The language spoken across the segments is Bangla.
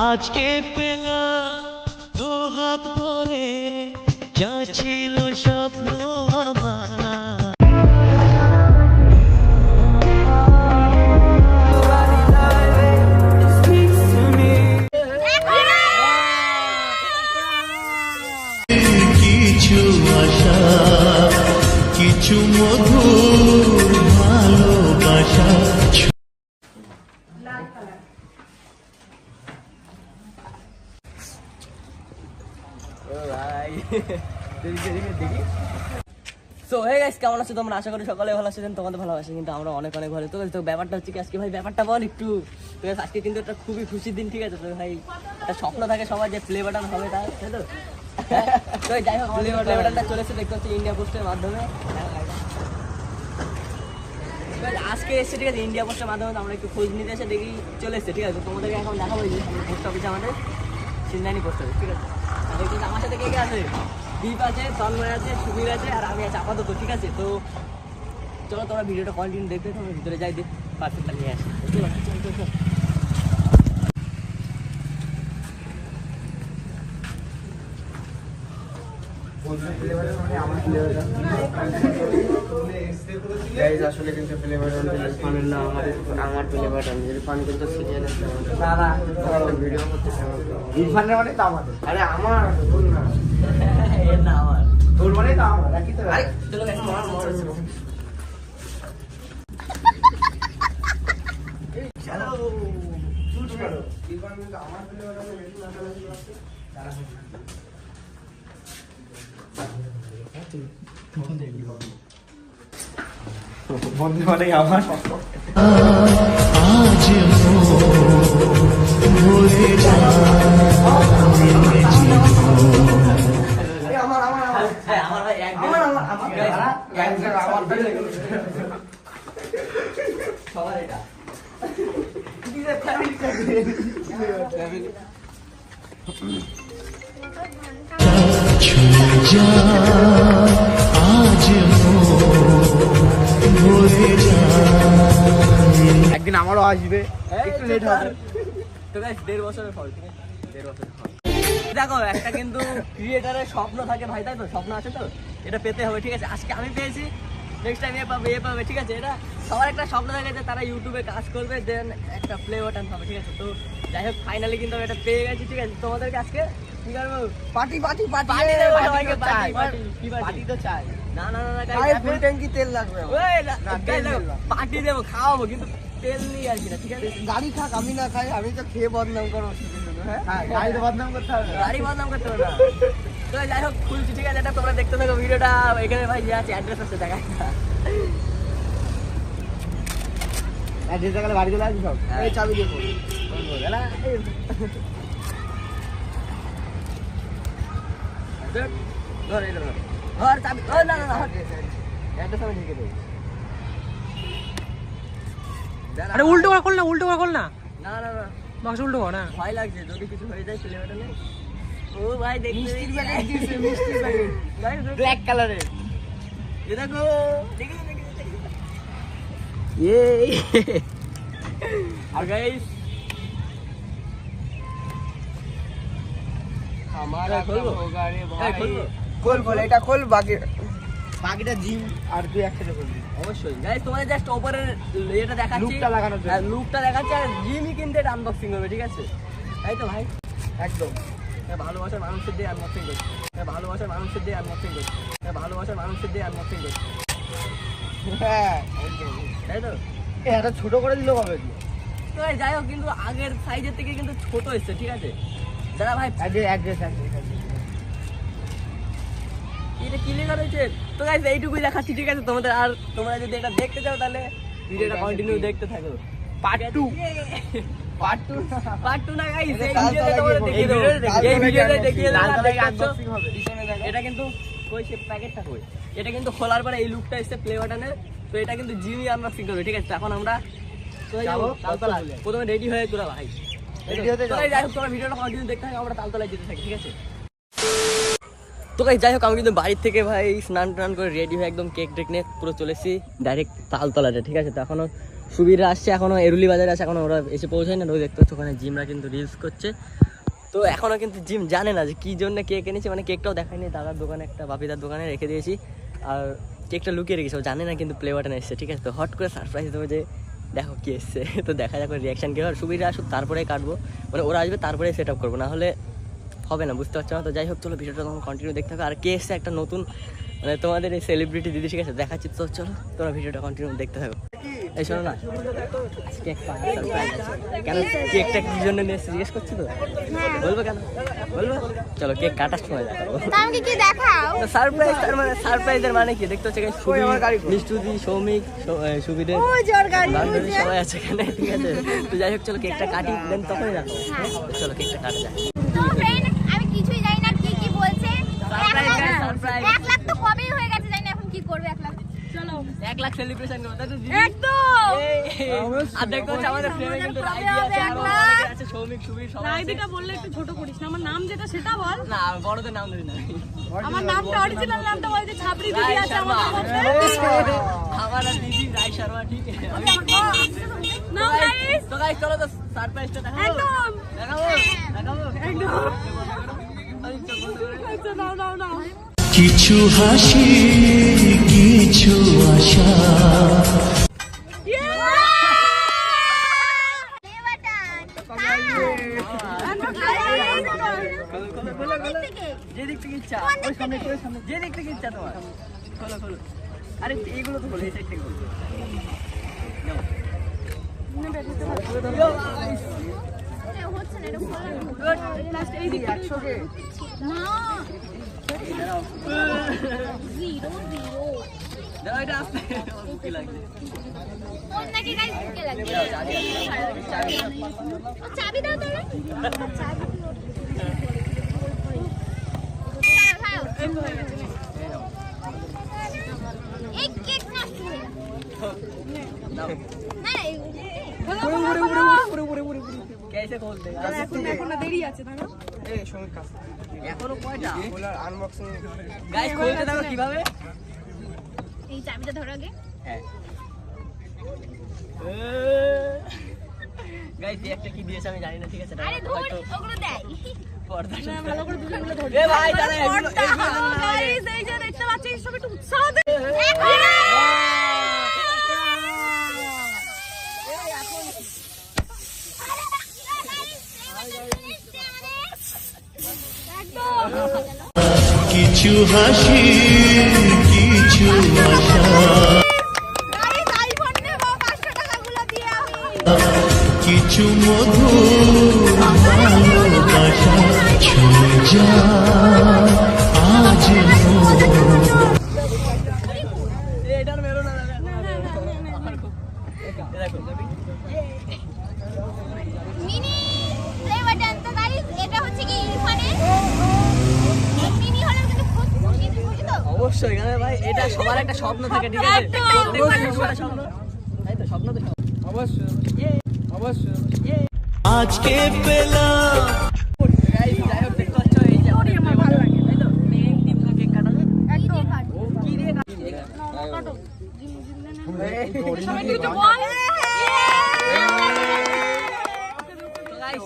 আজকে পেলাম দু হাত ভরে যা ছিল স্বপ্ন আমার। কিছু আশা কিছু মধুর ভালোবাসা। সো হে গাইস, কেমন আছো তোমরা? আশা করি সকালে ভালো আছেন, তোমাদের ভালো আছে, কিন্তু আমরা অনেক অনেক ভালো। তো ব্যাপারটা হচ্ছে কি, আজকে ভাই ব্যাপারটা বল একটু। তো আজকে কিন্তু একটা খুবই খুশির দিন, ঠিক আছে? তো ভাই একটা স্বপ্ন থাকে সবার যে প্লে বাটন হবে, তাই তো? তো যাই হোক, প্লে বাটনটা চলেছে দেখতে হচ্ছে ইন্ডিয়া পোস্টের মাধ্যমে। আজকে এসছে, ঠিক আছে, ইন্ডিয়া পোস্টের মাধ্যমে। আমরা একটু খোঁজ নিতে এসে দেখি চলে এসছে, ঠিক আছে? তোমাদেরকে এখন দেখাবো যে পোস্ট অফিসে আমাদের সিন্দানি পোস্ট অফিস, ঠিক আছে? আর কিন্তু আমার সাথে কে কে আছে? দীপ আছে, তন্ময় আছে, সুবীর আছে, আর আমি আছি আপাতত, ঠিক আছে? তো চলো তোমরা ভিডিওটা কন্টিনিউ দেখতে, তোমরা ভিতরে যাই, দেখ পার্সেলটা নিয়ে আসি। চলো। আসলে কিন্তু প্লে বাটন ফানের না, আমার প্লে বাটন ইরফান কিন্তু সিরিয়াল ভিডিও করতেছে। ইরফানের মানে তো আমাদের, আরে আমার তোর না, এর না আমার, তোর মানে তো আমার একই তো। চলো এখন মর ইরফান কিন্তু আমার প্লে বাটনে বেশি নাচানাচি করছে। বন্ধু মানে আমার আজ ভরে আমার ভাই সবার এটা ছুঁয়ে যা আজ ভরে যা। একদিন আমারও আসবে, একটু লেট হবে। তো গাইস 1.5 বছরের ফল, ঠিক আছে? 1.5 বছরের ফল। দেখো, একটা কিন্তু ক্রিয়েটারের স্বপ্ন থাকে ভাই, তাই তো? স্বপ্ন আছে তো, এটা পেতে হবে, ঠিক আছে? আজকে আমি পেয়েছি, নেক্সট টাইম এ পাবে, ঠিক আছে? এটা সবার একটা স্বপ্ন থাকে যে তারা ইউটিউবে কাজ করবে, দেন একটা প্লে বাটন পাবে, ঠিক আছে? তো যাই হোক, ফাইনালি কিন্তু আমি এটা পেয়ে গেছি, ঠিক আছে? তোমাদেরকে আজকে কি করবো? পার্টি দেবো সবাইকে, পার্টি তো চাই। না গায়ে ফুল ট্যাঙ্কি তেল লাগবে। পার্টি দেবো, খাওয়াবো, কিন্তু তেল নিয়ে আসি না, ঠিক আছে? গাড়ি খাক, আমি না খাই, আমি তো খেয়ে বদনাম করবো শুধু শুধু। হ্যাঁ, গাড়ি তো বদনাম করতে হবে, গাড়ি বদনাম করতে হবে না। তো যাই হোক, খুলছি, ঠিক আছে? এটা তোমরা দেখতে থাকো ভিডিওটা। এখানে ভাই যে আছে অ্যাড্রেস আছে, দেখাই অ্যাড্রেস দেখালে বাড়ি চলে আসবি সব। হ্যাঁ। এই চাবি দিয়ে ধর চাবি। না অ্যাড্রেস আমি লিখে দেবো। আরে উল্টো করে খোল না না বাক্স উল্টো কর না। ভয় লাগছে যদি কিছু হয়ে যায় প্লে বাটনে। ও ভাই দেখতে মিষ্টির প্যাকেট দিয়েছে, মিষ্টির প্যাকেট ব্ল্যাক কালারের। এ দেখো, দেখি এই আর গাইস हमारा खोलो। होगा रे হ্যাঁ, भाई। খুলবো। खोल এটা খোল, বাকিটা জিম আর তুই একসাথে করবি। অবশ্যই গাইস, তোমাদের জাস্ট ওপরের এটা দেখাচ্ছি, লুকটা লাগানোর জন্য। হ্যাঁ, লুকটা দেখাচ্ছি, আর জিমি কিন্তু এটা আনবক্সিং করবে, ঠিক আছে? তাই তো ভাই? একদম ভালোবাসার মানুষের দিয়ে আনবক্সিং করছে, ভালোবাসার মানুষের দিয়ে আনবক্সিং করছে, ভালোবাসার মানুষের দিয়ে আনবক্সিং করছে, হ্যাঁ। তাই তো? এটা ছোট করে দিল কবে দিয়ে? তো ভাই যাই হোক, কিন্তু আগের সাইজের থেকে কিন্তু ছোট এসছে, ঠিক আছে? দাদা ভাই অ্যাড্রেস এটা কি লেখা রয়েছে? তো গাইস এইটুকুই দেখাচ্ছি, ঠিক আছে তোমাদের? আর তোমরা যদি এটা দেখতে চাও তাহলে ভিডিওটা কন্টিনিউ দেখতে থাকো। পার্ট 2 পার্ট 2 পার্ট 2 না গাইস, এই কাল ভিডিওতে তলায় তোমাদের গিয়ে দেখিয়ে দেবো, এই ভিডিওতে দেখিয়ে দেবো, কাল তলায় দেখতে পাচ্ছ? আনবক্সিং হবে। পিছনে দেখো, এটা কিন্তু কই সে প্যাকেটটা কই? এটা কিন্তু খোলার পরে এই লুকটা এসে প্লে বাটনের। তো এটা কিন্তু জিমি আনবক্সিং করবে, ঠিক আছে? তো এখন আমরা কোথায় যাবো? যাবো, তালতলা। তালতলা। প্রথমে রেডি হয়ে তোরা ভাই, Ready হতে যাও। যাই হোক, তোমরা ভিডিওটা কন্টিনিউ দেখতে থাকো, আমরা তালতলায় যেতে থাকি, ঠিক আছে? তো গাইস যাই হোক, আমি কিন্তু বাড়ির থেকে ভাই স্নান টান করে রেডি হয়ে একদম কেক টেক নিয়ে পুরো চলে এসেছি ডাইরেক্ট তালতলাতে, ঠিক আছে? তো এখনো সুবীররা আসছে এখনো, এরুলি বাজারে আছে এখনো, ওরা এসে পৌঁছায় না। ওই দেখতে পাচ্ছ ওখানে জিমরা কিন্তু রিলস করছে। তো এখনো কিন্তু জিম জানে না যে কী জন্য কেক এনেছি, মানে কেকটাও দেখায়নি। দাদার দোকানে একটা বাপিদার দোকানে রেখে দিয়েছি, আর কেকটা লুকিয়ে রেখেছি, ও জানে না কিন্তু প্লে বাটন এসছে, ঠিক আছে। তো হট করে সারপ্রাইজ দেবো যে দেখো কি এসছে। তো দেখা যাক রিয়াকশান কী হয়। সুবীররা আসুক তারপরে কাটবো, মানে ওরা আসবে তারপরে সেট আপ করবো, না হলে হবে না, বুঝতে পারছো না। তো যাই হোক চলো ভিডিওটা তখন কন্টিনিউ দেখতে হবে। আর কে এসছে একটা নতুন, মানে তোমাদের এই সেলিব্রিটি দিদি, ঠিক আছে, দেখাচ্ছি। তো চলো তোমরা ভিডিওটা কন্টিনিউ দেখতে থাকো। এই শোনো না, কেক কেন, কেকটা কি জন্য নিয়ে এসছে জিজ্ঞেস করছি তো, বলবো কেন বলবো, চলো কেক কাটার সময় দেখাবো। আমাকে কি দেখাও? সারপ্রাইজ, তার মানে সারপ্রাইজের মানে কি দেখতে হচ্ছে, মিষ্টুদি, সৌমিক, সুবিধে, বান্ধবী সবাই আছে এখানে, ঠিক আছে। তো যাই হোক চলো কেকটা কাটি, দেন তখনই দেখাবো। চলো কেকটা কাটা যায়। তো ফ্রেন্ড, আমি কিছুই জানি না কি কি বলছে। সারপ্রাইজ 1 লাখ তো কবেই হয়ে গেছে, জানি না এখন কি করবে 1 লাখ। চলো 1 লাখ সেলিব্রেশন করবো, তাই তো দিদি? একদম। আর দেখতে হচ্ছে আমাদের ফ্রেমে কিন্তু রাইডি আছে, আরো অনেকে আছে, সৌমিক, সুবীর সবাই আছে। রাইডিটা বললে একটু ছোট করিস না, আমার নাম যেটা সেটা বল। না বড়দের নাম ধরি না, আমার নামটা অরিজিনাল নামটা বল, যে ছাপড়ি দিদি আছে আমার মধ্যে। আমার আর দিদি রাই শর্মা, ঠিক আছে। না গাইস, তো গাইস চলো তো সারপ্রাইজটা দেখাবো, একদম দেখাবো দেখাবো একদম। আচ্ছা নাও নাও নাও। কিছু হাসি কিছু আশা যে দিক থেকে ইচ্ছা, ওই সামনে ওই সামনে, যে দিক থেকে ইচ্ছা তোমার, খোলো খোলো। আরে এইগুলো তো বলো, এই সাইড থেকে বলো। হচ্ছে না, এটা খোলা লাস্ট এই দিকে 100 কে না। 0 দাও এটা আসতে, কি লাগছে? কোন নাকি গাইস বুকে লাগবে। ও চাবি দাও তাহলে। চাবি এই কেক নষ্ট হয়ে গেল। দাও না कैसे खोलते हैं? এখন দেরি আছে তাই না? এই সঙ্গে কাজ এখনো কয়টা? খোলার আনবক্সিং গাইস খুলতে থাকো কিভাবে? এই চাবিটা ধরো আগে। হ্যাঁ গাইস একটা কি দিয়েছে আমি জানি না, ঠিক আছে। আরে ধর, ওগুলো দেয়। পর্দাটা ভালো করে দুজনগুলো ধরে। এ ভাই দাঁড়া, এগুলো গাইস এই যে দেখতে পাচ্ছিস, সব একটু উৎসাহ দে। কিছু হাসি কিছু আশা গাইস আইফোন নেব 500 টাকাগুলো দিয়ে আমি। কিছু মধুর ভালোবাসা ছুঁয়ে যায় আজ এটার মেরো না দেখো মিনি প্লে বাটন। তো গাইস এটা হচ্ছে কি ইরফানের মিনি হলো, কিন্তু খুব খুশি তো। অবশ্যই গানে ভাই, এটা সবার একটা স্বপ্ন থাকে, ঠিক আছে। প্রত্যেকটা সবার স্বপ্ন, তাই তো, স্বপ্ন তো অবশ্যই অবশ্যই আজকে পেলাম গাইস যাই হোক দেখতে পাচ্ছ এই যে আমাদের আমার ভালো লাগে, তাই তো। মেন টিম কেক কাটাবে একদম কি দিয়ে কাটবে? সবাই কিছু বল। তো গাইস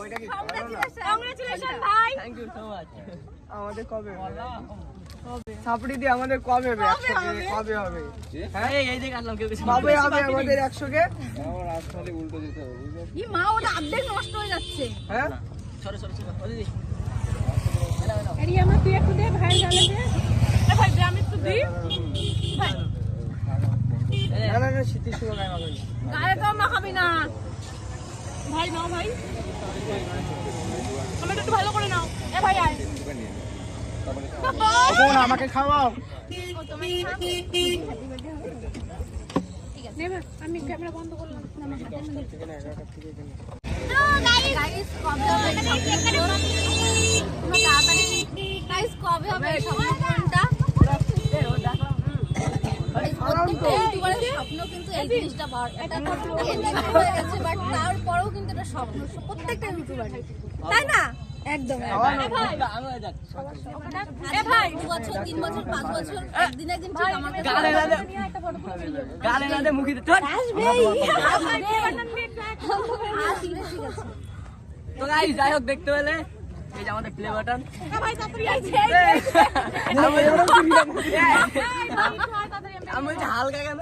কংগ্রাচুলেশন ভাই। Thank you so much. আমাদের কবে সাপড়ি দিয়ে আমাদের কবে হবে 100 কে কবে হবে এই যে কাটলাম, কেউ কিছু কবে হবে আমাদের 100 কে ই মা, ওটা অর্ধেক নষ্ট হয়ে যাচ্ছে। হ্যাঁ সরে সরে সরে ও দিদি আরে আমরা তুই একটু দে ভাই, গালে দে। এ ভাই দে, আমি একটু দিই ভাই। না না না শীতের সময় গায়ে হবে গায়ে তো মাখাবি না ভাই, নাও ভাই, আমি একটু ভালো করে নাও। এ ভাই আয়। কোন আমাকে খাওয়াও ও তোমার খাও। নে ভাই, আমি ক্যামেরা বন্ধ করলাম। তো গাইস কবে হবে এটা কেক কাটে তোমরা তাড়াতাড়ি। গাইস কবে হবে স্বপ্নটা? ইউটিউবারের স্বপ্ন কিন্তু এই জিনিসটা এটা হয়ে গেছে, বাট তারপরেও কিন্তু এটা স্বপ্ন প্রত্যেকটা ইউটিউবারের, তাই না? একদম আমি যাক এ ভাই 2 বছর 3 বছর 5 বছর একদিন একদিন ঠিক আমার কাছে গালে গালে একটা ফটো তুলে নিয়ে যাবো গালে গালে মুখে চল আসবে ঠিক আছে তো গাইস যাই হোক দেখতে পেলে এই যে আমাদের প্লে বাটন ভাই তাড়াতাড়ি আইছে আমি বলছি হালকা কেন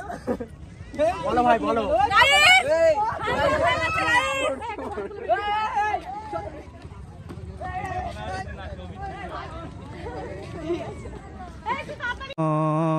বলো ভাই বলো তাড়াতাড়ি